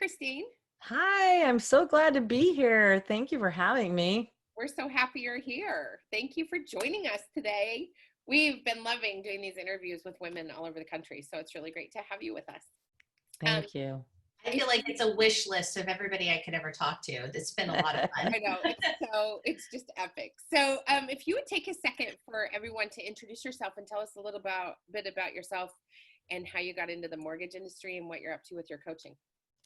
Christine. Hi, I'm so glad to be here. Thank you for having me. We're so happy you're here. Thank you for joining us today. We've been loving doing these interviews with women all over the country, so it's really great to have you with us. Thank you. I feel like it's a wish list of everybody I could ever talk to. It's been a lot of fun. I know, it's just epic. So if you would take a second for everyone to introduce yourself and tell us a little bit about yourself and how you got into the mortgage industry and what you're up to with your coaching.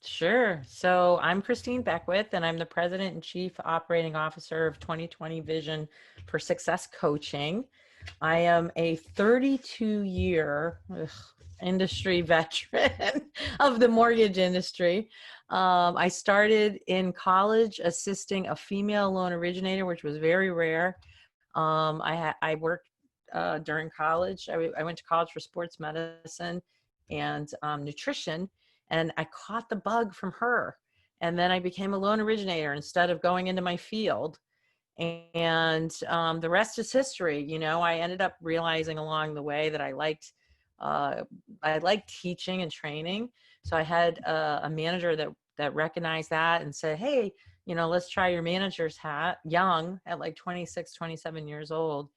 Sure. So I'm Christine Beckwith, and I'm the President and Chief Operating Officer of 2020 Vision for Success Coaching. I am a 32-year industry veteran of the mortgage industry. I started in college assisting a female loan originator, which was very rare. I worked during college. I went to college for sports medicine and nutrition. And I caught the bug from her. And then I became a loan originator instead of going into my field. And the rest is history. You know, I ended up realizing along the way that I liked teaching and training. So I had a manager that recognized that and said, hey, you know, let's try your manager's hat, young at like 26, 27 years old.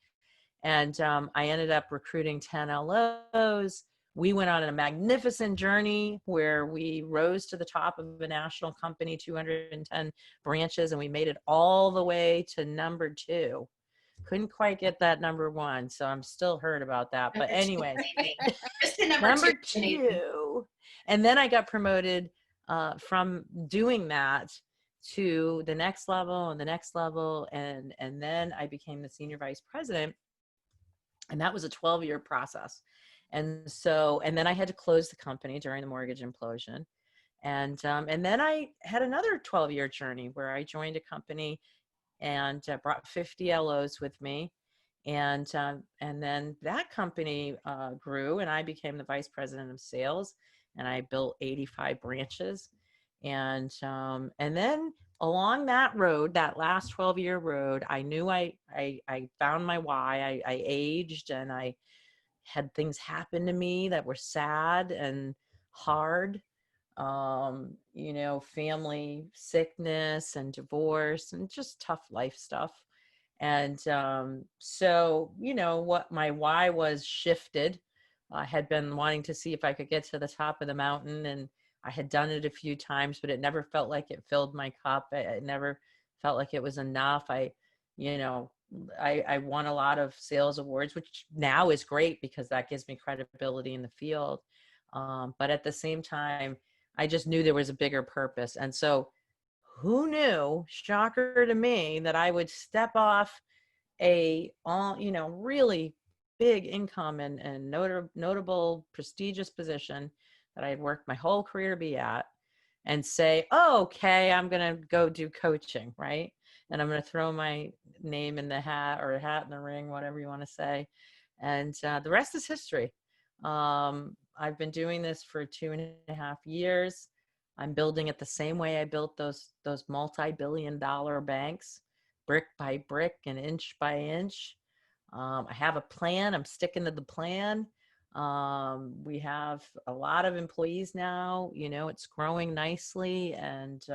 And I ended up recruiting 10 LOs. We went on a magnificent journey where we rose to the top of a national company, 210 branches, and we made it all the way to number 2. Couldn't quite get that number 1, so I'm still hurt about that. But anyway, just the number 2. And then I got promoted from doing that to the next level and the next level. And then I became the senior vice president. And that was a 12-year process. And then I had to close the company during the mortgage implosion. And then I had another 12-year journey where I joined a company and brought 50 LOs with me. And then that company grew, and I became the vice president of sales, and I built 85 branches. And then along that road, that last 12-year road, I knew I found my why. I aged, and I had things happen to me that were sad and hard. You know, family sickness and divorce and just tough life stuff. And so, you know, what my why was shifted. I had been wanting to see if I could get to the top of the mountain, and I had done it a few times, but it never felt like it filled my cup. It never felt like it was enough. I won a lot of sales awards, which now is great because that gives me credibility in the field. But at the same time, I just knew there was a bigger purpose. And so who knew, shocker to me, that I would step off a really big income and notable, prestigious position that I had worked my whole career to be at, and say, oh, okay, I'm going to go do coaching, right? And I'm going to throw my name in the hat, or a hat in the ring, whatever you want to say. And the rest is history. I've been doing this for 2.5 years. I'm building it the same way I built those multi-billion-dollar banks, brick by brick and inch by inch. I have a plan. I'm sticking to the plan. We have a lot of employees now. You know, it's growing nicely, and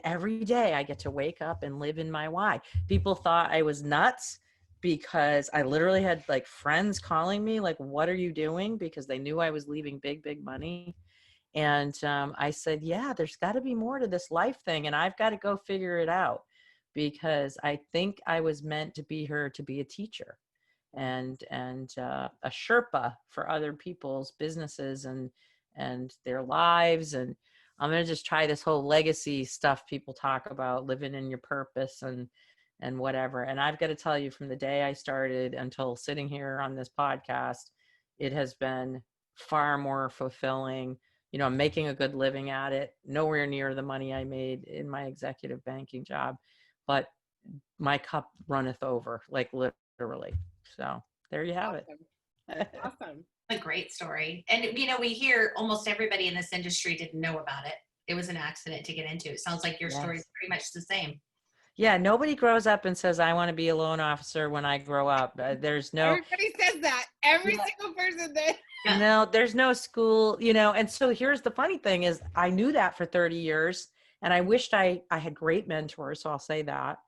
every day I get to wake up and live in my why. People thought I was nuts because I literally had like friends calling me like, what are you doing? Because they knew I was leaving big money. And I said, yeah, there's got to be more to this life thing, and I've got to go figure it out, because I think I was meant to be here to be a teacher and a Sherpa for other people's businesses and their lives. And I'm going to just try this whole legacy stuff people talk about, living in your purpose and whatever. And I've got to tell you, from the day I started until sitting here on this podcast, it has been far more fulfilling. You know, I'm making a good living at it, nowhere near the money I made in my executive banking job, but my cup runneth over, like literally. So there you have Awesome. it. Awesome. A great story. And, you know, we hear almost everybody in this industry didn't know about it. It was an accident to get into. It sounds like your story is pretty much the same. Yeah, nobody grows up and says, I want to be a loan officer when I grow up. There's no, Everybody says that. Every yeah, single person that. no, there's no school, you know. And so here's the funny thing is I knew that for 30 years and I wished I had great mentors. So I'll say that.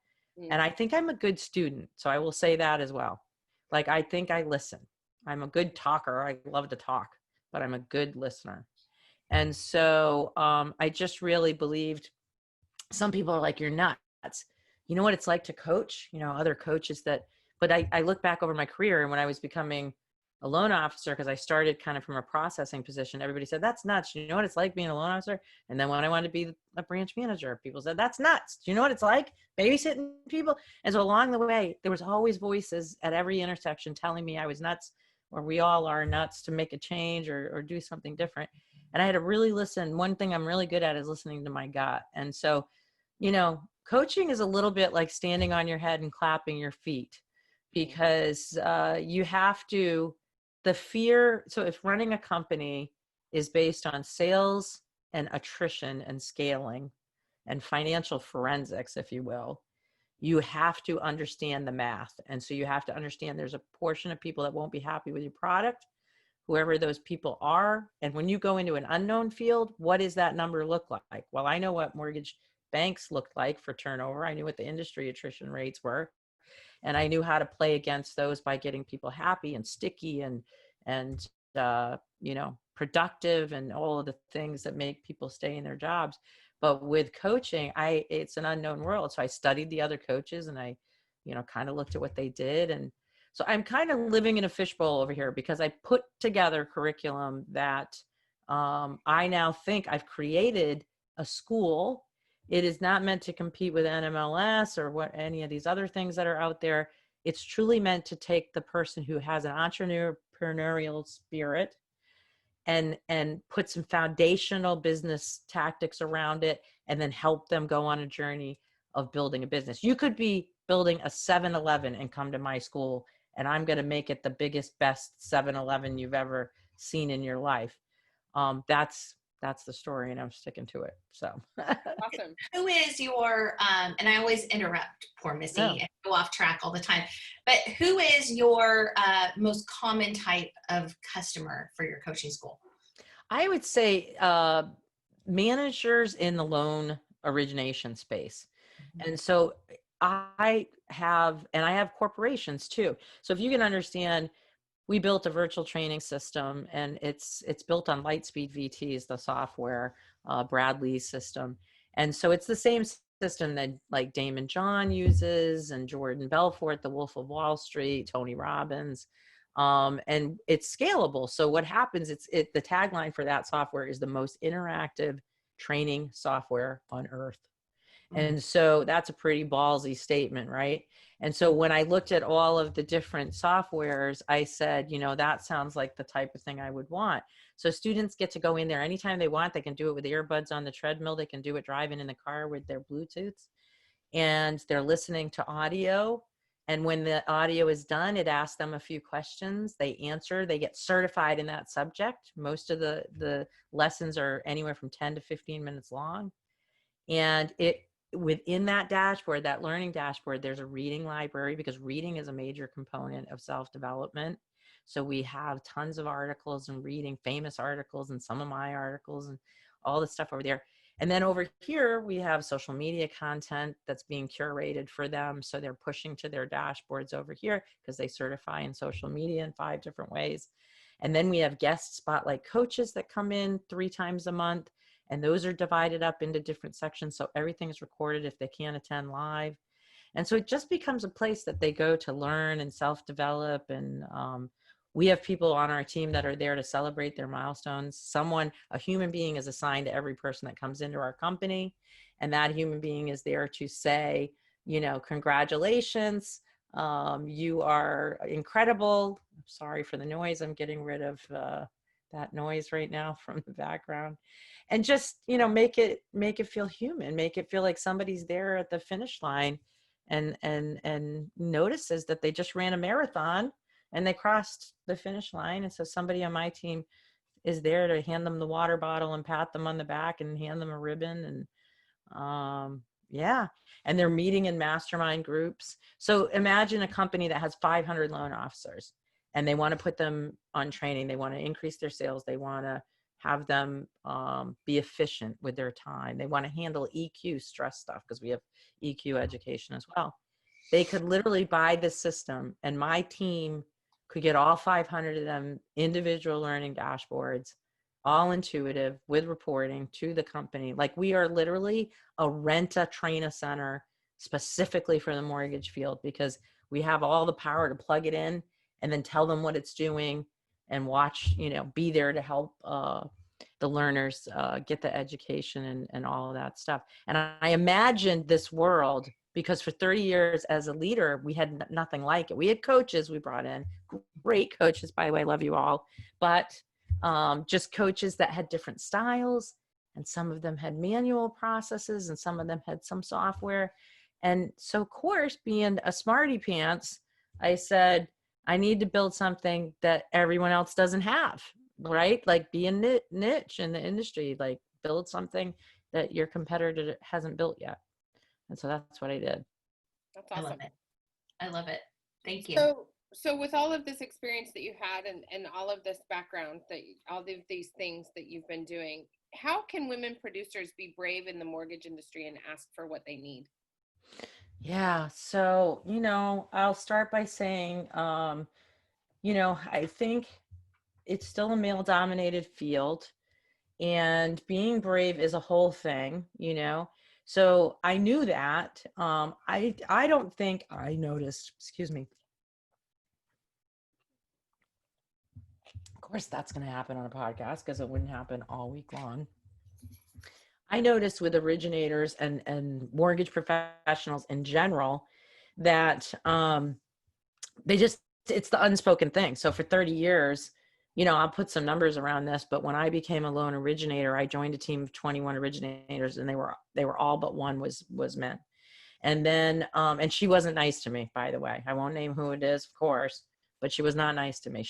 And I think I'm a good student. So I will say that as well. Like, I think I listen. I'm a good talker. I love to talk, but I'm a good listener. And so I just really believed. Some people are like, you're nuts. You know what it's like to coach, you know, other coaches that, but I look back over my career and when I was becoming a loan officer, because I started kind of from a processing position, everybody said, that's nuts. You know what it's like being a loan officer? And then when I wanted to be a branch manager, people said, that's nuts. Do you know what it's like babysitting people? And so along the way, there was always voices at every intersection telling me I was nuts, or we all are nuts to make a change or do something different. And I had to really listen. One thing I'm really good at is listening to my gut. And so, you know, coaching is a little bit like standing on your head and clapping your feet, because you have to, the fear. So if running a company is based on sales and attrition and scaling and financial forensics, if you will, you have to understand the math. And so you have to understand there's a portion of people that won't be happy with your product, whoever those people are. And when you go into an unknown field, what does that number look like? Well, I know what mortgage banks looked like for turnover. I knew what the industry attrition rates were. And I knew how to play against those by getting people happy and sticky and you know, productive and all of the things that make people stay in their jobs. But with coaching, it's an unknown world. So I studied the other coaches and I, you know, kind of looked at what they did. And so I'm kind of living in a fishbowl over here because I put together curriculum that I now think I've created a school. It is not meant to compete with NMLS or what any of these other things that are out there. It's truly meant to take the person who has an entrepreneurial spirit and put some foundational business tactics around it and then help them go on a journey of building a business. You could be building a 7-Eleven and come to my school and I'm going to make it the biggest, best 7-Eleven you've ever seen in your life. That's the story and I'm sticking to it. So Awesome. Who is your, and I always interrupt poor Missy and go off track all the time, but who is your most common type of customer for your coaching school? I would say managers in the loan origination space. And so I have corporations too. So if you can understand, we built a virtual training system and it's built on Lightspeed VTs, the software, Bradley's system. And so it's the same system that like Damon John uses and Jordan Belfort, the Wolf of Wall Street, Tony Robbins, and it's scalable. So what happens, the tagline for that software is the most interactive training software on earth. And so that's a pretty ballsy statement, right? And so when I looked at all of the different softwares, I said, you know, that sounds like the type of thing I would want. So students get to go in there anytime they want. They can do it with earbuds on the treadmill. They can do it driving in the car with their Bluetooths. And they're listening to audio. And when the audio is done, it asks them a few questions. They answer. They get certified in that subject. Most of the lessons are anywhere from 10 to 15 minutes long. And within that dashboard, that learning dashboard, there's a reading library because reading is a major component of self-development. So we have tons of articles and reading famous articles and some of my articles and all the stuff over there. And then over here, we have social media content that's being curated for them. So they're pushing to their dashboards over here because they certify in social media in 5 different ways. And then we have guest spotlight coaches that come in 3 times a month. And those are divided up into different sections. So everything is recorded if they can't attend live. And so it just becomes a place that they go to learn and self-develop. And we have people on our team that are there to celebrate their milestones. A human being is assigned to every person that comes into our company. And that human being is there to say, you know, congratulations. You are incredible. I'm sorry for the noise. I'm getting rid of that noise right now from the background. And just, you know, make it feel human, make it feel like somebody's there at the finish line and notices that they just ran a marathon and they crossed the finish line. And so somebody on my team is there to hand them the water bottle and pat them on the back and hand them a ribbon. And Yeah. And they're meeting in mastermind groups. So imagine a company that has 500 loan officers and they want to put them on training. They want to increase their sales. They want to have them be efficient with their time. They want to handle EQ, stress stuff, because we have EQ education as well. They could literally buy this system and my team could get all 500 of them individual learning dashboards, all intuitive with reporting to the company. Like we are literally a rent-a-train-a center specifically for the mortgage field, because we have all the power to plug it in and then tell them what it's doing and watch, be there to help the learners get the education and all of that stuff. And I imagined this world because for 30 years as a leader, we had nothing like it. We had coaches we brought in, great coaches, by the way, love you all, but just coaches that had different styles, and some of them had manual processes and some of them had some software. And so of course, being a smarty pants, I said, I need to build something that everyone else doesn't have, right? Like be a niche in the industry, like build something that your competitor hasn't built yet. And so that's what I did. That's awesome. I love it. I love it. Thank you. So with all of this experience that you had and all of this background, all of these things that you've been doing, how can women producers be brave in the mortgage industry and ask for what they need? Yeah. So, I'll start by saying, I think it's still a male dominated field, and being brave is a whole thing, So I knew that. I don't think I noticed, excuse me. Of course, that's going to happen on a podcast because it wouldn't happen all week long. I noticed with originators and mortgage professionals in general that it's the unspoken thing. So for 30 years, I'll put some numbers around this, but when I became a loan originator, I joined a team of 21 originators, and they were all but one was men. And then, and she wasn't nice to me, by the way. I won't name who it is, of course, but she was not nice to me.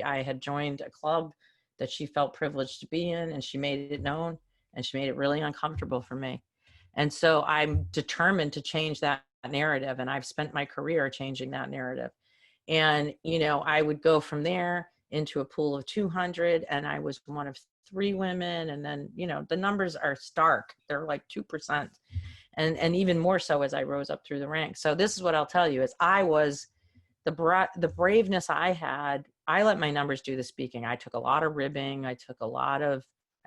I had joined a club that she felt privileged to be in, and she made it known, and she made it really uncomfortable for me. And so I'm determined to change that narrative, and I've spent my career changing that narrative. And, I would go from there into a pool of 200, and I was one of 3 women. And then, the numbers are stark. They're like 2%. And even more so as I rose up through the ranks. So this is what I'll tell you is I was the braveness I had. I let my numbers do the speaking. I took a lot of ribbing. I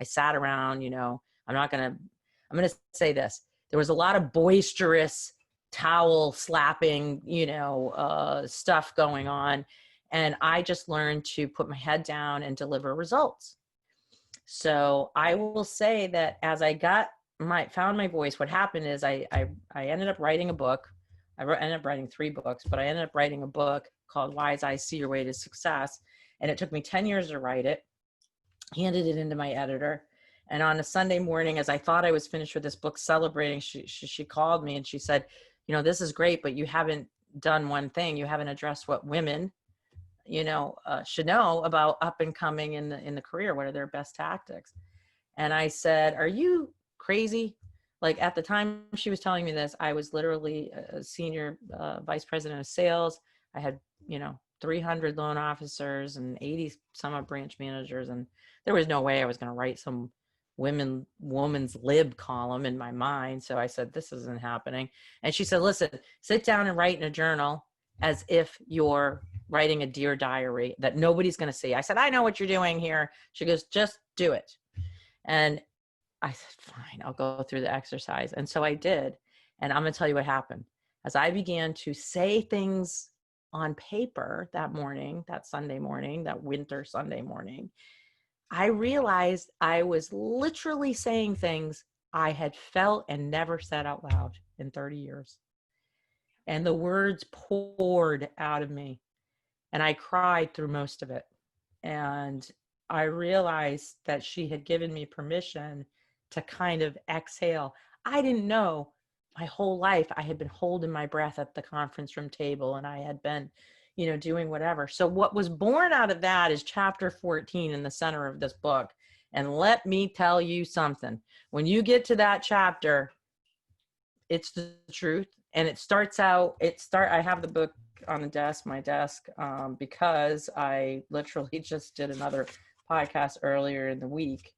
sat around, I'm going to say this. There was a lot of boisterous towel slapping, stuff going on. And I just learned to put my head down and deliver results. So I will say that as I found my voice, what happened is I ended up writing a book. ended up writing 3 books, but I ended up writing a book called Wise Eyes See Your Way to Success. And it took me 10 years to write it, handed it into my editor. And on a Sunday morning, as I thought I was finished with this book celebrating, she called me and she said, this is great, but you haven't done one thing. You haven't addressed what women, should know about up and coming in the career. What are their best tactics? And I said, are you crazy? Like at the time she was telling me this, I was literally a senior vice president of sales. I had, 300 loan officers and 80 some branch managers. And there was no way I was going to write some woman's lib column in my mind. So I said, this isn't happening. And she said, listen, sit down and write in a journal as if you're writing a Dear Diary that nobody's going to see. I said, I know what you're doing here. She goes, just do it. And I said, fine, I'll go through the exercise. And so I did. And I'm going to tell you what happened. As I began to say things on paper that morning, that Sunday morning, that winter Sunday morning, I realized I was literally saying things I had felt and never said out loud in 30 years. And the words poured out of me. And I cried through most of it. And I realized that she had given me permission to kind of exhale. I didn't know my whole life I had been holding my breath at the conference room table, and I had been, doing whatever. So what was born out of that is chapter 14 in the center of this book. And let me tell you something. When you get to that chapter, it's the truth. And I have the book on the desk, my desk, because I literally just did another podcast earlier in the week,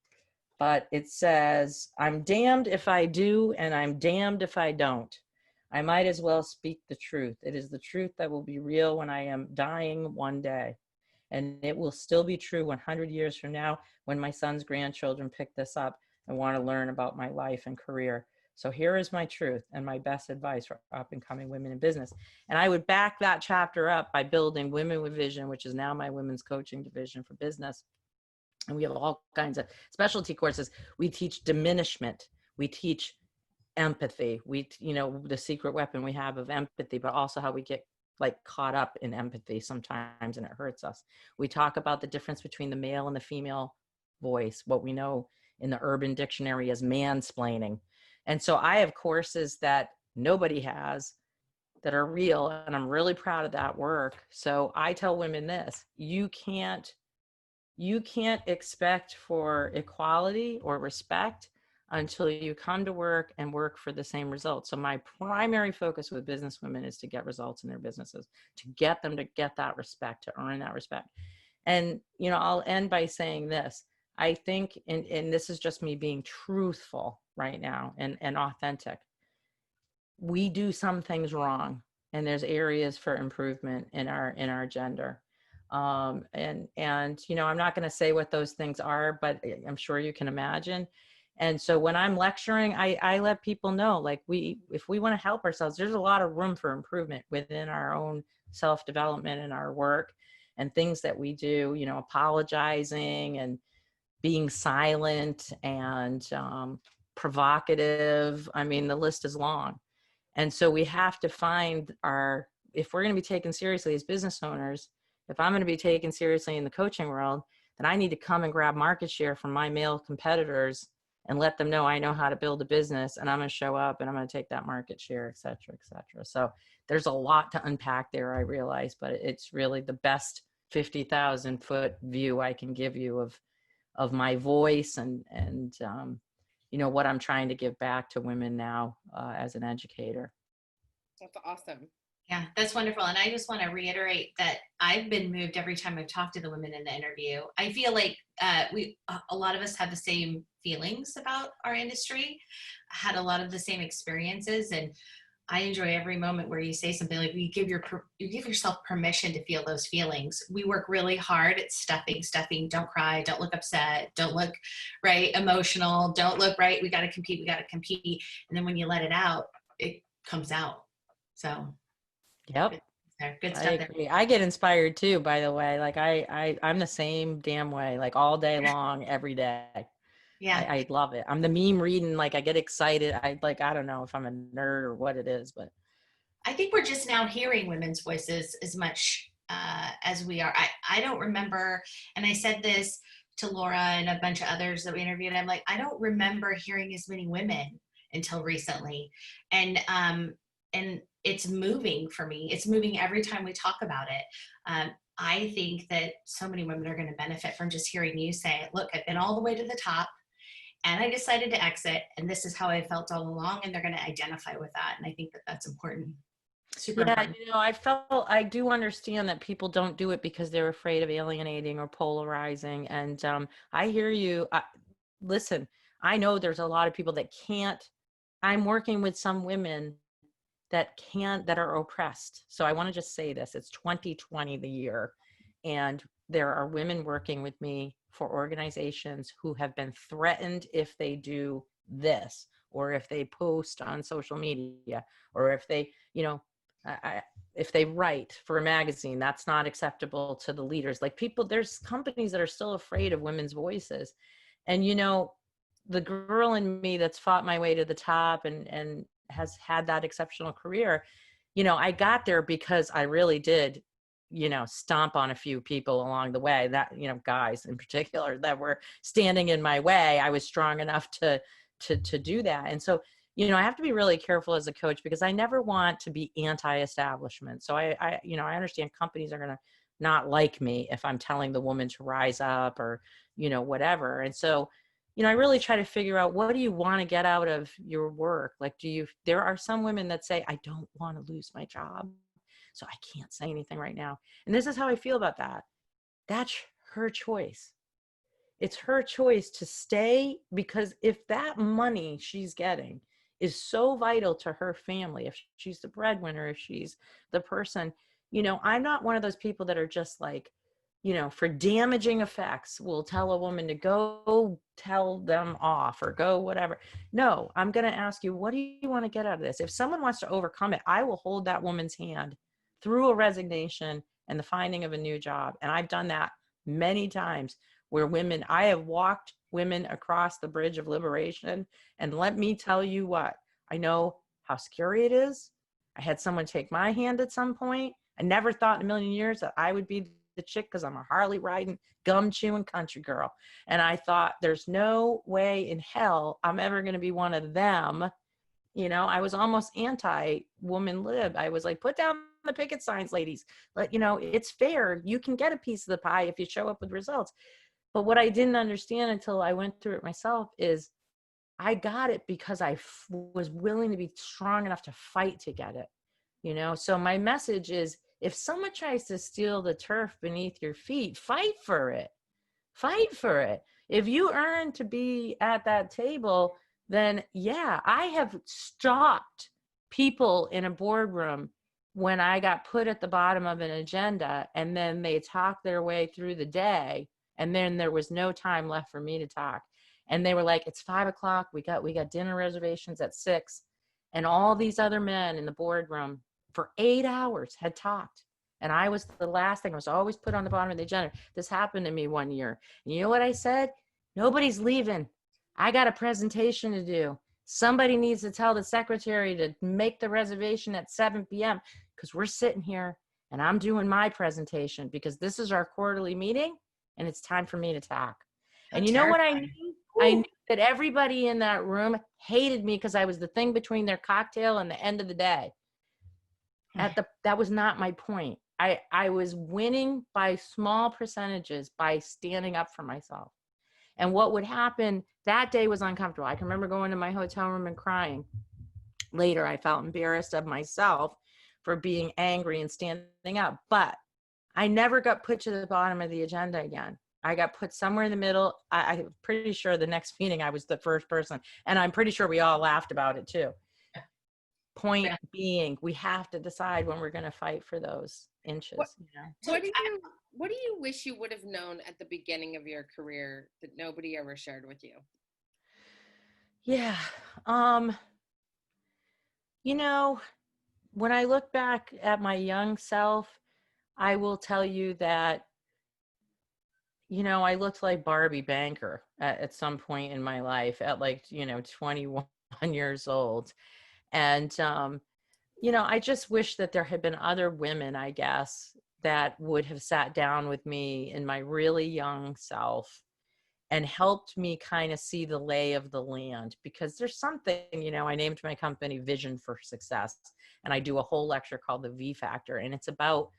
but it says, I'm damned if I do, and I'm damned if I don't. I might as well speak the truth. It is the truth that will be real when I am dying one day. And it will still be true 100 years from now when my son's grandchildren pick this up and want to learn about my life and career. So here is my truth and my best advice for up and coming women in business. And I would back that chapter up by building Women with Vision, which is now my women's coaching division for business. And we have all kinds of specialty courses. We teach diminishment. We teach empathy. The secret weapon we have of empathy, but also how we get like caught up in empathy sometimes and it hurts us. We talk about the difference between the male and the female voice, what we know in the Urban Dictionary as mansplaining. And so I have courses that nobody has that are real, and I'm really proud of that work. So I tell women this: you can't expect for equality or respect until you come to work and work for the same results. So my primary focus with business women is to get results in their businesses, to get them to get that respect, to earn that respect. And, I'll end by saying this. I think, and this is just me being truthful right now and authentic, we do some things wrong, and there's areas for improvement in our gender. I'm not going to say what those things are, but I'm sure you can imagine. And so when I'm lecturing, I let people know, like, if we want to help ourselves, there's a lot of room for improvement within our own self-development and our work and things that we do, apologizing and being silent and provocative. I mean, the list is long. And so we have to find if we're going to be taken seriously as business owners, if I'm going to be taken seriously in the coaching world, then I need to come and grab market share from my male competitors and let them know I know how to build a business, and I'm going to show up and I'm going to take that market share, et cetera, et cetera. So there's a lot to unpack there, I realize, but it's really the best 50,000 foot view I can give you of my voice and what I'm trying to give back to women now as an educator. That's awesome. Yeah, that's wonderful. And I just want to reiterate that I've been moved every time I've talked to the women in the interview. I feel like a lot of us have the same feelings about our industry, had a lot of the same experiences, and I enjoy every moment where you say something like you give yourself permission to feel those feelings. We work really hard at stuffing, don't cry, don't look upset, don't look right, emotional, don't look right, we got to compete. And then when you let it out, it comes out. So yep. Good stuff. I agree. There. I get inspired too, by the way. Like I'm the same damn way, like all day long, every day. Yeah. I love it. I'm the meme reading, like I get excited. I don't know if I'm a nerd or what it is, but I think we're just now hearing women's voices as much as we are. I don't remember, and I said this to Laura and a bunch of others that we interviewed. I'm like, I don't remember hearing as many women until recently. And it's moving for me. It's moving every time we talk about it. I think that so many women are going to benefit from just hearing you say, look, I've been all the way to the top and I decided to exit, and this is how I felt all along, and they're going to identify with that. And I think that that's important. Super important. I do understand that people don't do it because they're afraid of alienating or polarizing. And I hear you. Listen, I know there's a lot of people that can't. I'm working with some women that are oppressed. So I want to just say this, it's 2020, the year. And there are women working with me for organizations who have been threatened if they do this, or if they post on social media, or if they, if they write for a magazine, that's not acceptable to the leaders. Like there's companies that are still afraid of women's voices. And, the girl in me that's fought my way to the top and has had that exceptional career, I got there because I really did, stomp on a few people along the way, that, guys in particular that were standing in my way. I was strong enough to do that. And so, I have to be really careful as a coach because I never want to be anti-establishment. So I understand companies are going to not like me if I'm telling the woman to rise up or, whatever. And so, I really try to figure out, what do you want to get out of your work? Like, there are some women that say, I don't want to lose my job, so I can't say anything right now. And this is how I feel about that. That's her choice. It's her choice to stay, because if that money she's getting is so vital to her family, if she's the breadwinner, if she's the person, I'm not one of those people that are just like, for damaging effects, will tell a woman to go tell them off or go whatever. No, I'm going to ask you, what do you want to get out of this? If someone wants to overcome it, I will hold that woman's hand through a resignation and the finding of a new job. And I've done that many times, where I have walked women across the bridge of liberation. And let me tell you what, I know how scary it is. I had someone take my hand at some point. I never thought in a million years that I would be the chick, because I'm a Harley riding, gum chewing country girl. And I thought, there's no way in hell I'm ever going to be one of them. I was almost anti-woman lib. I was like, put down the picket signs, ladies. It's fair. You can get a piece of the pie if you show up with results. But what I didn't understand until I went through it myself is I got it because I was willing to be strong enough to fight to get it. So my message is, if someone tries to steal the turf beneath your feet, fight for it. Fight for it. If you earn to be at that table, then yeah, I have stopped people in a boardroom when I got put at the bottom of an agenda, and then they talked their way through the day, and then there was no time left for me to talk. And they were like, it's 5:00. We got dinner reservations at 6. And all these other men in the boardroom for 8 hours had talked. And I was the last thing. I was always put on the bottom of the agenda. This happened to me one year. And you know what I said? Nobody's leaving. I got a presentation to do. Somebody needs to tell the secretary to make the reservation at 7 p.m. because we're sitting here and I'm doing my presentation, because this is our quarterly meeting and it's time for me to talk. And you know what I knew? I knew that everybody in that room hated me because I was the thing between their cocktail and the end of the day. That was not my point. I was winning by small percentages by standing up for myself. And what would happen that day was uncomfortable. I can remember going to my hotel room and crying. Later, I felt embarrassed of myself for being angry and standing up. But I never got put to the bottom of the agenda again. I got put somewhere in the middle. I'm pretty sure the next meeting I was the first person. And I'm pretty sure we all laughed about it too. Point being, we have to decide when we're going to fight for those inches. What do you wish you would have known at the beginning of your career that nobody ever shared with you? Yeah. When I look back at my young self, I will tell you that, I looked like Barbie Banker at some point in my life at 21 years old. And, I just wish that there had been other women, I guess, that would have sat down with me in my really young self and helped me kind of see the lay of the land. Because there's something, I named my company Vision for Success, and I do a whole lecture called the V Factor, and it's about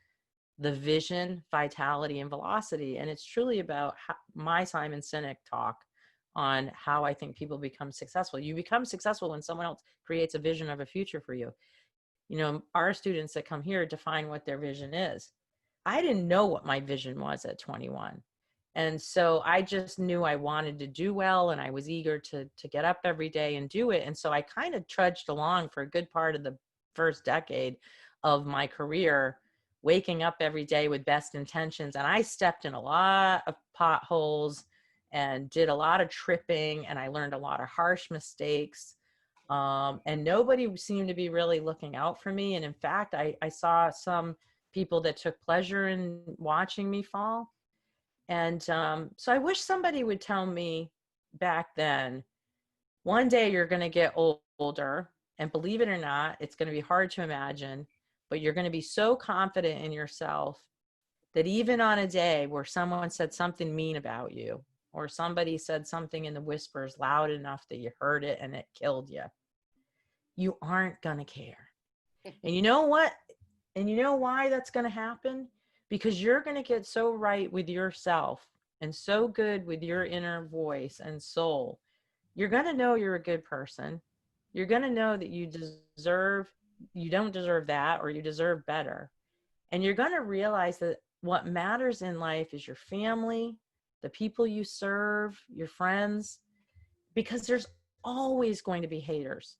the vision, vitality, and velocity. And it's truly about my Simon Sinek talk on how I think people become successful. You become successful when someone else creates a vision of a future for you. Our students that come here define what their vision is. I didn't know what my vision was at 21. And so I just knew I wanted to do well, and I was eager to get up every day and do it. And so I kind of trudged along for a good part of the first decade of my career, waking up every day with best intentions. And I stepped in a lot of potholes and did a lot of tripping, and I learned a lot of harsh mistakes. And nobody seemed to be really looking out for me. And in fact, I saw some people that took pleasure in watching me fall. And so I wish somebody would tell me back then, one day you're going to get older, and believe it or not, it's going to be hard to imagine, but you're going to be so confident in yourself that even on a day where someone said something mean about you, or somebody said something in the whispers loud enough that you heard it and it killed you, you aren't going to care. And you know what? And you know why that's going to happen? Because you're going to get so right with yourself and so good with your inner voice and soul, you're going to know you're a good person. You're going to know that you don't deserve that, or you deserve better. And you're going to realize that what matters in life is your family, the people you serve, your friends, because there's always going to be haters.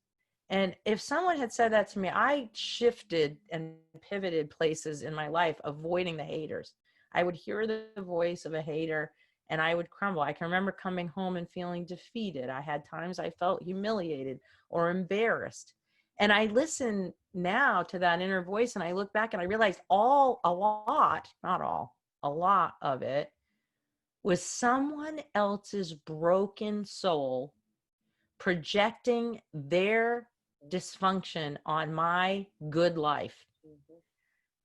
And if someone had said that to me, I shifted and pivoted places in my life, avoiding the haters. I would hear the voice of a hater and I would crumble. I can remember coming home and feeling defeated. I had times I felt humiliated or embarrassed. And I listen now to that inner voice and I look back and I realized a lot, not all, a lot of it was someone else's broken soul projecting their dysfunction on my good life.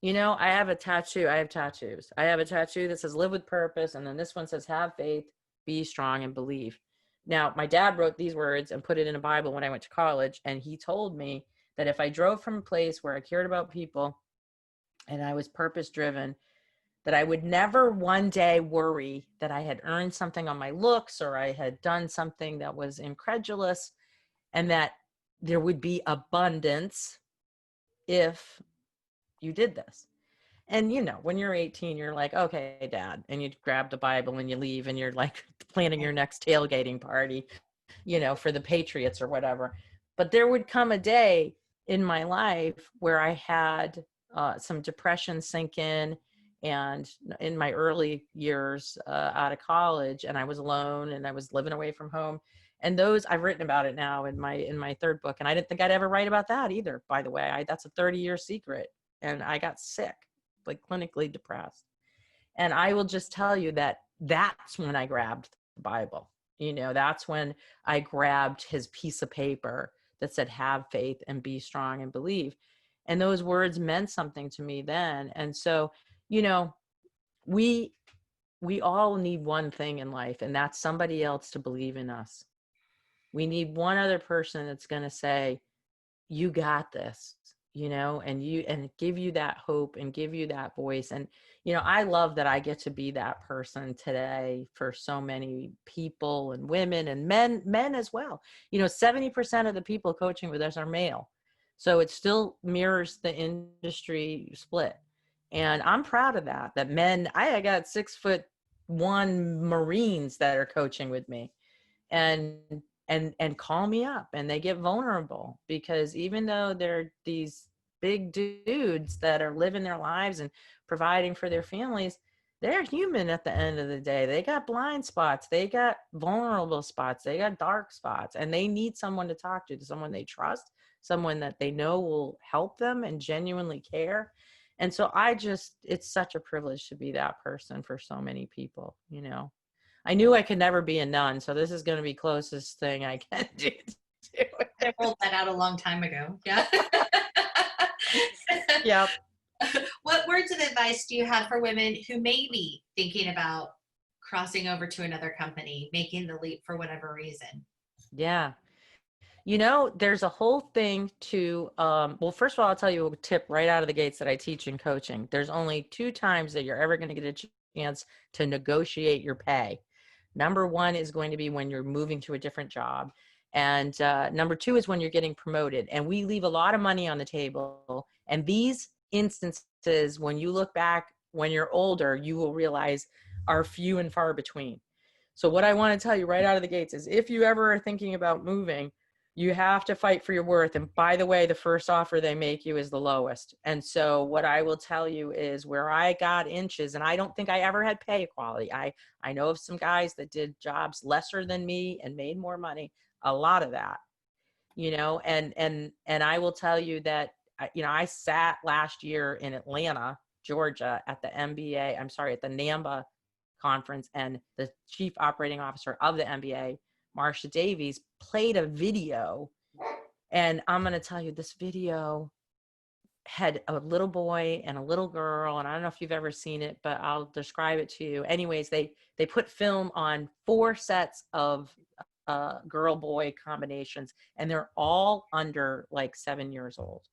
You know, I have tattoos. I have a tattoo that says live with purpose. And then this one says have faith, be strong, and believe. Now, my dad wrote these words and put it in a Bible when I went to college. And he told me that if I drove from a place where I cared about people and I was purpose driven, that I would never one day worry that I had earned something on my looks or I had done something that was incredulous, and that there would be abundance if you did this. And, you know, when you're 18, you're like, okay, dad, and you grab the Bible and you leave and you're like planning your next tailgating party, you know, for the Patriots or whatever. But there would come a day in my life where I had some depression sink in, and in my early years out of college, and I was alone and I was living away from home. And those, I've written about it now in my third book, and I didn't think I'd ever write about that either, by the way. That's a 30-year secret. And I got sick, like clinically depressed. And I will just tell you that that's when I grabbed the Bible. You know, that's when I grabbed his piece of paper that said, have faith and be strong and believe. And those words meant something to me then. And so, you know, we all need one thing in life, and that's somebody else to believe in us. We need one other person that's going to say, you got this, you know, and give you that hope and give you that voice. And, you know, I love that I get to be that person today for so many people, and women and men as well. You know, 70% of the people coaching with us are male. So it still mirrors the industry split. And I'm proud of that men, I got 6'1" Marines that are coaching with me. And call me up, and they get vulnerable, because even though they're these big dudes that are living their lives and providing for their families, they're human at the end of the day. They got blind spots, they got vulnerable spots, they got dark spots, and they need someone to talk to someone they trust, someone that they know will help them and genuinely care. And so it's such a privilege to be that person for so many people, you know. I knew I could never be a nun, so this is going to be closest thing I can do to it. I rolled that out a long time ago. Yeah. Yep. What words of advice do you have for women who may be thinking about crossing over to another company, making the leap for whatever reason? Yeah. You know, there's a whole thing to, well, first of all, I'll tell you a tip right out of the gates that I teach in coaching. There's only 2 times that you're ever going to get a chance to negotiate your pay. Number 1 is going to be when you're moving to a different job. And number 2 is when you're getting promoted. And we leave a lot of money on the table. And these instances, when you look back, when you're older, you will realize are few and far between. So what I want to tell you right out of the gates is, if you ever are thinking about moving, you have to fight for your worth. And by the way, the first offer they make you is the lowest. And so what I will tell you is, where I got inches, and I don't think I ever had pay equality. I know of some guys that did jobs lesser than me and made more money, a lot of that, you know, and I will tell you that, you know, I sat last year in Atlanta, Georgia at the NAMBA conference, and the chief operating officer of the NBA, Marsha Davies, played a video. And I'm going to tell you, this video had a little boy and a little girl, and I don't know if you've ever seen it, but I'll describe it to you. Anyways, they put film on 4 sets of girl boy combinations, and they're all under like 7 years old.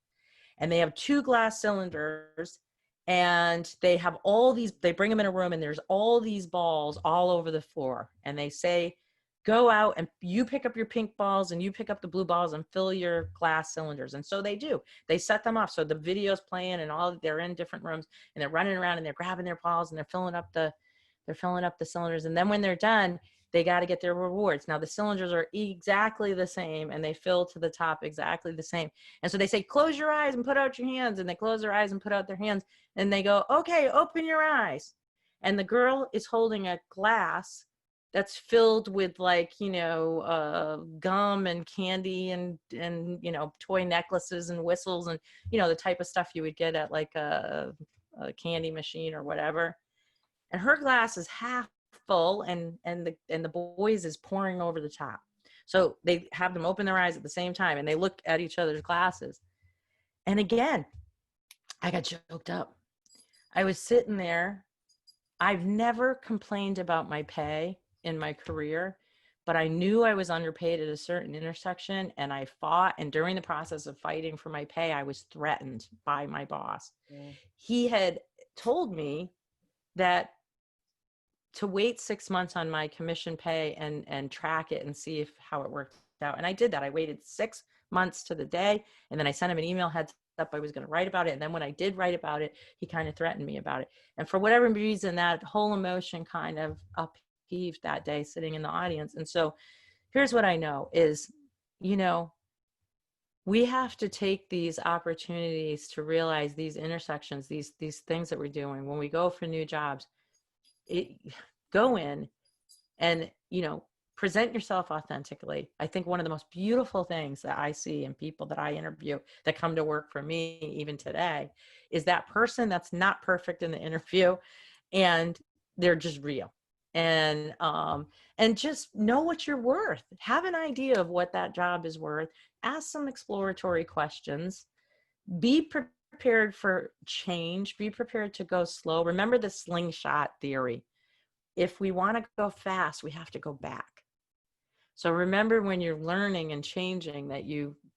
And they have 2 glass cylinders, And they have all these, they bring them in a room and there's all these balls all over the floor. And they say, go out and you pick up your pink balls and you pick up the blue balls and fill your glass cylinders. And so they do. They set them up. So the video's playing and all, they're in different rooms and they're running around and they're grabbing their balls and they're filling up the cylinders. And then when they're done, they got to get their rewards. Now the cylinders are exactly the same and they fill to the top exactly the same. And so they say, close your eyes and put out your hands. And they close their eyes and put out their hands. And they go, okay, open your eyes. And the girl is holding a glass that's filled with like, gum and candy and, toy necklaces and whistles and, the type of stuff you would get at like a candy machine or whatever. And her glass is half full and the boys is pouring over the top. So they have them open their eyes at the same time and they look at each other's glasses. And again, I got choked up. I was sitting there. I've never complained about my pay in my career, but I knew I was underpaid at a certain intersection and I fought. And during the process of fighting for my pay, I was threatened by my boss. He had told me that to wait 6 months on my commission pay and track it and see how it worked out. And I did that. I waited 6 months to the day. And then I sent him an email heads up I was going to write about it. And then when I did write about it, he kind of threatened me about it. And for whatever reason, that whole emotion kind of upheaved that day sitting in the audience. And so here's what I know is, we have to take these opportunities to realize these intersections, these things that we're doing when we go for new jobs. Go in and, present yourself authentically. I think one of the most beautiful things that I see in people that I interview that come to work for me, even today, is that person that's not perfect in the interview and they're just real. And just know what you're worth. Have an idea of what that job is worth. Ask some exploratory questions. Be prepared for change. Be prepared to go slow. Remember the slingshot theory. If we want to go fast, we have to go back. So remember when you're learning and changing that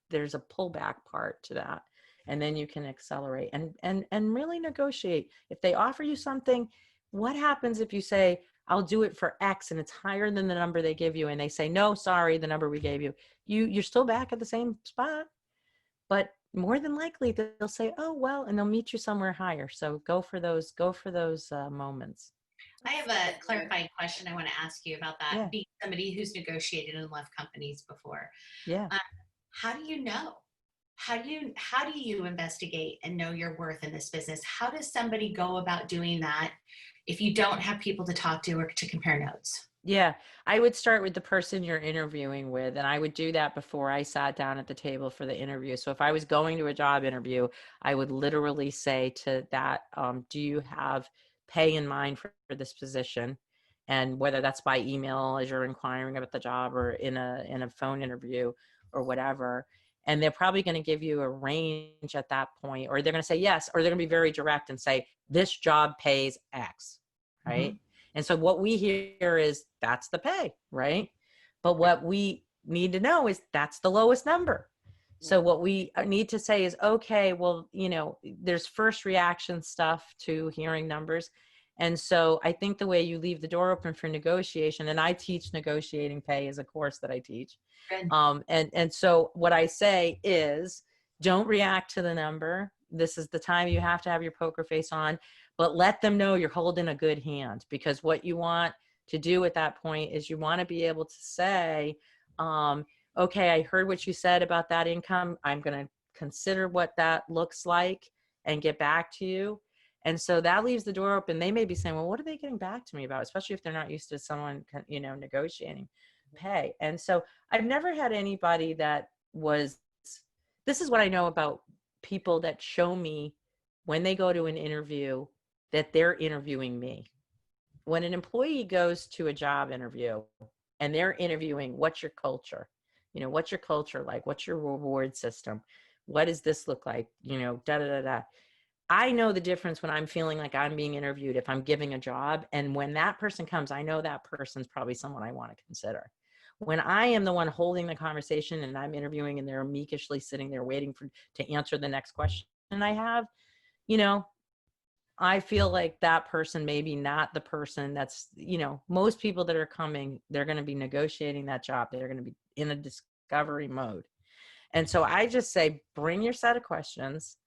there's a pullback part to that, and then you can accelerate and really negotiate. If they offer you something, what happens if you say, I'll do it for X and it's higher than the number they give you, and they say, no, sorry, the number we gave you, you're still back at the same spot, but more than likely they'll say, oh, well, and they'll meet you somewhere higher. So go for those moments. I have a clarifying question I want to ask you about that. Yeah. Being somebody who's negotiated and left companies before. Yeah. How do you know? How do you investigate and know your worth in this business? How does somebody go about doing that if you don't have people to talk to or to compare notes? Yeah, I would start with the person you're interviewing with, and I would do that before I sat down at the table for the interview. So if I was going to a job interview, I would literally say to that, do you have pay in mind for this position? And whether that's by email as you're inquiring about the job or in a phone interview or whatever. And they're probably going to give you a range at that point, or they're going to say yes, or they're going to be very direct and say, this job pays X, right? Mm-hmm. And so what we hear is that's the pay, right? But what we need to know is that's the lowest number. So what we need to say is, okay, well, there's first reaction stuff to hearing numbers. And so I think the way you leave the door open for negotiation, and I teach negotiating pay as a course that I teach. And so what I say is, don't react to the number. This is the time you have to have your poker face on, but let them know you're holding a good hand, because what you want to do at that point is you want to be able to say, okay, I heard what you said about that income. I'm going to consider what that looks like and get back to you. And so that leaves the door open. They may be saying, well, what are they getting back to me about? Especially if they're not used to someone, negotiating pay. And so I've never had anybody this is what I know about people that show me when they go to an interview that they're interviewing me. When an employee goes to a job interview and they're interviewing, what's your culture? What's your culture like? What's your reward system? What does this look like? I know the difference when I'm feeling like I'm being interviewed, if I'm giving a job. And when that person comes, I know that person's probably someone I want to consider. When I am the one holding the conversation and I'm interviewing and they're meekishly sitting there waiting to answer the next question I have, I feel like that person maybe not the person that's, most people that are coming, they're going to be negotiating that job. They're going to be in a discovery mode. And so I just say, bring your set of questions,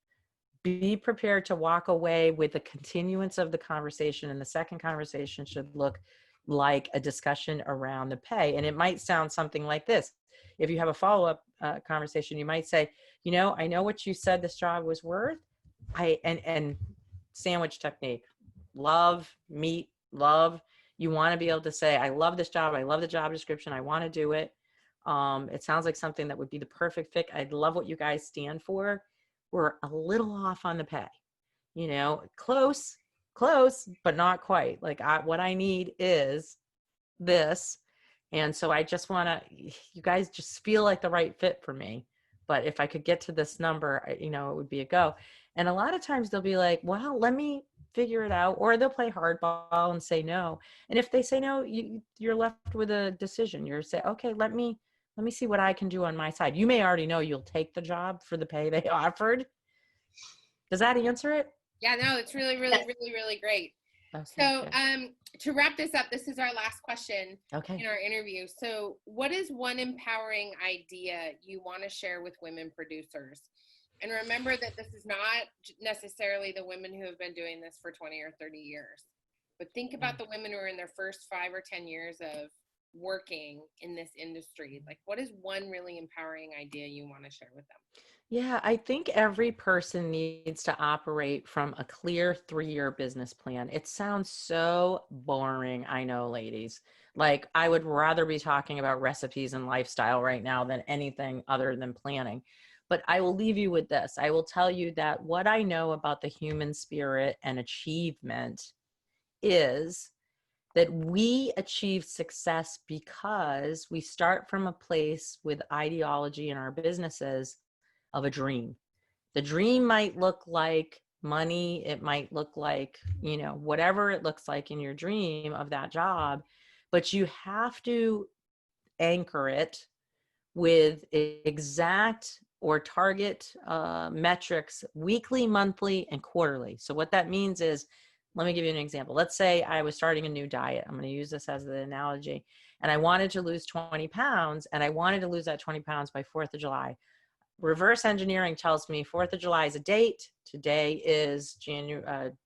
be prepared to walk away with a continuance of the conversation. And the second conversation should look like a discussion around the pay. And it might sound something like this. If you have a follow-up conversation, you might say, I know what you said this job was worth. And sandwich technique, love, meet, love. You want to be able to say, I love this job. I love the job description. I want to do it. It sounds like something that would be the perfect fit. I love what you guys stand for. We're a little off on the pay, close, but not quite. Like what I need is this. And so I just want to, you guys just feel like the right fit for me. But if I could get to this number, it would be a go. And a lot of times they'll be like, well, let me figure it out. Or they'll play hardball and say no. And if they say no, you're left with a decision. You're say, okay, let me see what I can do on my side. You may already know you'll take the job for the pay they offered. Does that answer it? Yeah, no, it's really, really, really, really great. Okay, so to wrap this up, this is our last question in our interview. So what is one empowering idea you want to share with women producers? And remember that this is not necessarily the women who have been doing this for 20 or 30 years, but think about the women who are in their first 5 or 10 years of working in this industry. Like, what is one really empowering idea you want to share with them? Yeah, I think every person needs to operate from a clear 3-year business plan. It sounds so boring, I know, ladies. Like, I would rather be talking about recipes and lifestyle right now than anything other than planning. But I will leave you with this. I will tell you that what I know about the human spirit and achievement is that we achieve success because we start from a place with ideology in our businesses of a dream. The dream might look like money. It might look like, whatever it looks like in your dream of that job, but you have to anchor it with exact or target metrics weekly, monthly, and quarterly. So what that means is, let me give you an example. Let's say I was starting a new diet. I'm going to use this as the analogy. And I wanted to lose 20 pounds, and I wanted to lose that 20 pounds by 4th of July. Reverse engineering tells me 4th of July is a date. Today is June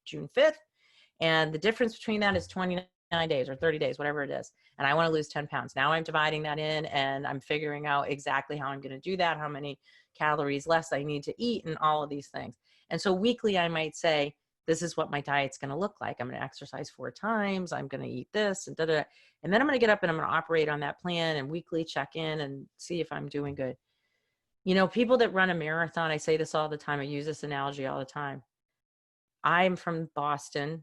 5th. And the difference between that is 29 days or 30 days, whatever it is. And I want to lose 10 pounds. Now I'm dividing that in and I'm figuring out exactly how I'm going to do that, how many calories less I need to eat and all of these things. And so weekly, I might say, this is what my diet's going to look like. I'm going to exercise 4 times. I'm going to eat this and da-da. And then I'm going to get up and I'm going to operate on that plan and weekly check in and see if I'm doing good. People that run a marathon, I say this all the time. I use this analogy all the time. I'm from Boston,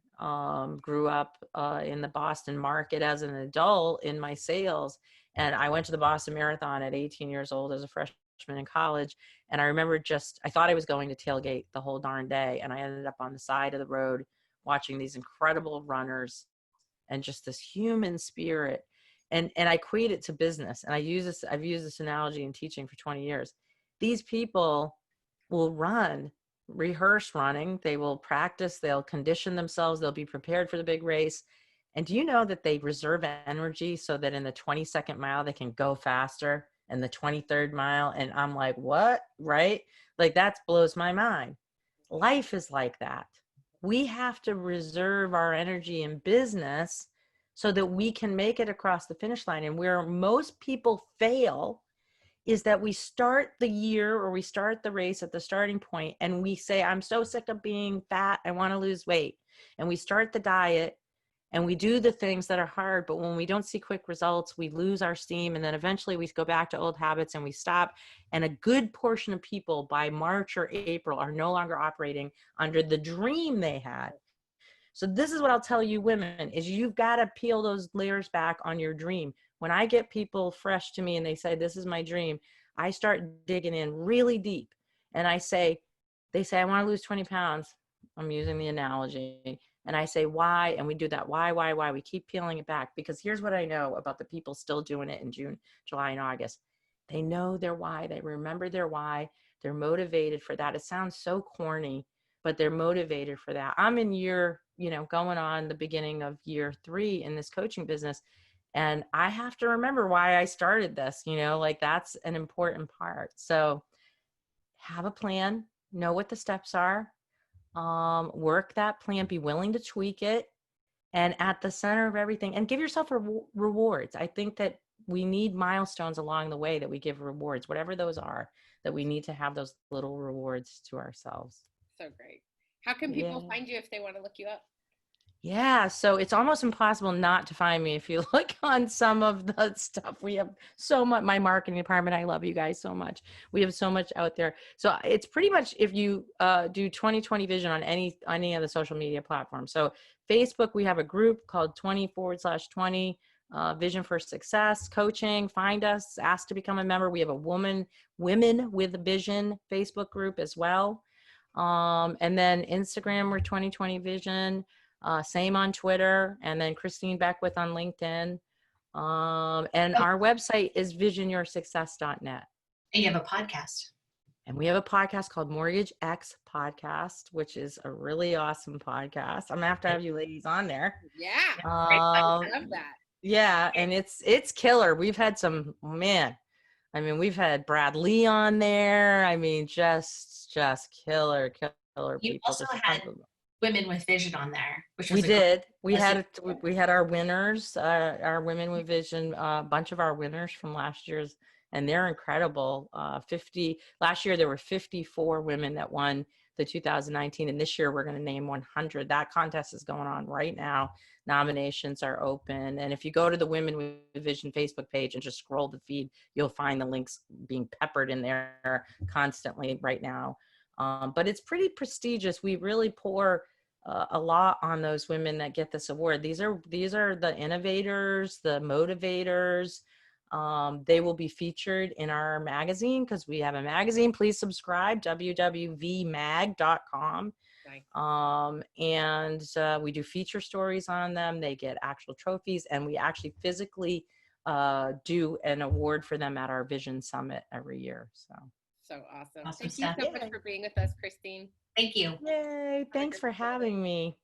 grew up in the Boston market as an adult in my sales. And I went to the Boston Marathon at 18 years old as a freshman in college. And I remember I thought I was going to tailgate the whole darn day. And I ended up on the side of the road watching these incredible runners and just this human spirit. And I equate it to business. And I've used this analogy in teaching for 20 years. These people will rehearse running. They will practice. They'll condition themselves. They'll be prepared for the big race. And do you know that they reserve energy so that in the 22nd mile, they can go faster and the 23rd mile? And I'm like, what? Right? Like, that blows my mind. Life is like that. We have to reserve our energy in business so that we can make it across the finish line. And where most people fail is that we start the year or we start the race at the starting point and we say, I'm so sick of being fat, I want to lose weight. And we start the diet and we do the things that are hard, but when we don't see quick results, we lose our steam. And then eventually we go back to old habits and we stop. And a good portion of people by March or April are no longer operating under the dream they had. So this is what I'll tell you women is you've got to peel those layers back on your dream. When I get people fresh to me and they say, this is my dream, I start digging in really deep. And they say, I want to lose 20 pounds. I'm using the analogy. And I say, why? And we do that. Why? We keep peeling it back because here's what I know about the people still doing it in June, July, and August. They know their why. They remember their why. They're motivated for that. It sounds so corny, but they're motivated for that. I'm in going on the beginning of year 3 in this coaching business. And I have to remember why I started this, like that's an important part. So have a plan, know what the steps are, work that plan, be willing to tweak it, and at the center of everything, and give yourself rewards. I think that we need milestones along the way that we give rewards, whatever those are, that we need to have those little rewards to ourselves. So great. How can people find you if they want to look you up? Yeah, so it's almost impossible not to find me if you look on some of the stuff. We have so much, my marketing department, I love you guys so much. We have so much out there. So it's pretty much if you do 2020 Vision on any of the social media platforms. So Facebook, we have a group called 20/20 Vision for Success Coaching. Find us, ask to become a member. We have a Women with a Vision Facebook group as well. And then Instagram, we're 2020 Vision. Same on Twitter, and then Christine Beckwith on LinkedIn. And our website is visionyoursuccess.net. And you have a podcast. And we have a podcast called Mortgage X Podcast, which is a really awesome podcast. I'm gonna have to have you ladies on there. Yeah, I love that. Yeah, and it's killer. We've had some, we've had Brad Lee on there. I mean, just killer people. You also had Women with Vision on there, which was we had our winners, our Women with Vision, a bunch of our winners from last year's, and they're incredible. Last year there were 54 women that won the 2019, and this year we're going to name 100. That contest is going on right now. Nominations are open, and if you go to the Women with Vision Facebook page and just scroll the feed, you'll find the links being peppered in there constantly right now. But it's pretty prestigious. We really pour a lot on those women that get this award. These are the innovators, the motivators. They will be featured in our magazine because we have a magazine. Please subscribe, www.vmag.com. And we do feature stories on them. They get actual trophies, and we actually physically do an award for them at our Vision Summit every year. So awesome. Thank you so much for being with us, Christine. Thank you. Yay. Thanks for having me.